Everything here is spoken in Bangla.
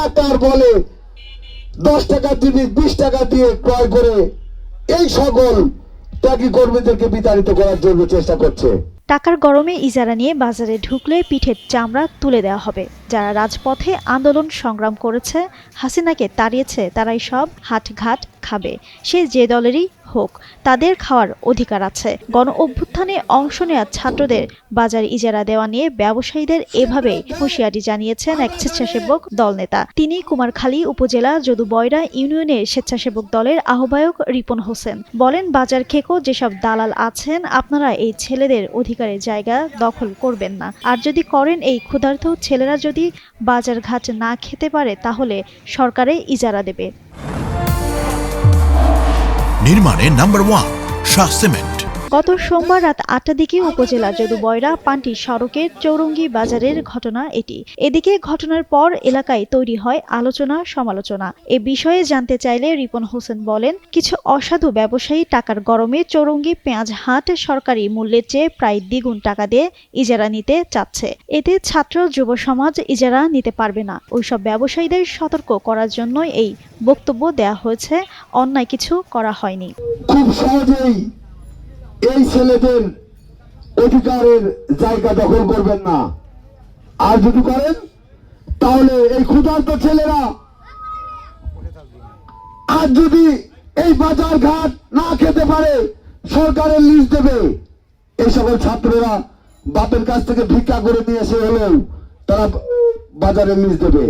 টাকার বলে 10 টাকার জিনিস 20 টাকা দিয়ে ক্রয় করে এই সকল ত্যাগী কর্মীদেরকে বিতাড়িত করার জন্য চেষ্টা করছে। টাকার গরমে ইজারা নিয়ে বাজারে ঢুকলে পিঠের চামড়া তুলে দেওয়া হবে। যারা রাজপথে আন্দোলন সংগ্রাম করেছে, হাসিনাকে তাড়িয়েছে, তারাই সব হাটঘাট খাবে। সে যে দলেরই হোক, তাদের খাওয়ার অধিকার আছে। গণ অভ্যুত্থানে অংশ নেওয়া ছাত্রদের বাজার ইজারা দেওয়া নিয়ে ব্যবসায়ীদের এভাবে হুঁশিয়ারি জানিয়েছেন এক স্বেচ্ছাসেবক দল নেতা। তিনি কুমারখালী উপজেলা যদুবয়রা ইউনিয়নের স্বেচ্ছাসেবক দলের আহ্বায়ক রিপন হোসেন বলেন, বাজার খেকো যেসব দালাল আছেন, আপনারা এই ছেলেদের অধিকারের জায়গা দখল করবেন না। আর যদি করেন, এই ক্ষুধার্ত ছেলেরা যদি বাজার ঘাট না খেতে পারে, তাহলে সরকারে ইজারা দেবে। নির্মাণে নাম্বার 1 শাহ সিমেন্ট। গত সোমবার রাত 8টার দিকে উপজেলা যদুবয়রা পান্টি সড়কের চৌরঙ্গি বাজারের ঘটনা এটি। এদিকে ঘটনার পর এলাকায় তৈরি হয় আলোচনা সমালোচনা। এ বিষয়ে জানতে চাইলে রিপন হোসেন বলেন, কিছু অসাধু ব্যবসায়ী টাকার গরমে চৌরঙ্গি পেঁয়াজ হাট সরকারি মূল্যের চেয়ে প্রায় দ্বিগুণ টাকা দিয়ে ইজারা নিতে চাচ্ছে। এতে ছাত্র যুব সমাজ ইজারা নিতে পারবে না। ওইসব ব্যবসায়ীদের সতর্ক করার জন্যই এই বক্তব্য দেয়া হয়েছে, অন্যায় কিছু করা হয়নি। খুব সহজেই এই ছেলেদের অধিকারের জায়গা দখল করবেন না। আর যদি করেন, তাহলে এই ক্ষুধার্ত ছেলেরা আর যদি এই বাজার ঘাট না খেতে পারে, সরকারের লিজ দেবে। এই সকল ছাত্ররা বাপের কাছ থেকে ভিক্ষা করে নিয়ে এসে হলেও তারা বাজারে লিজ দেবে।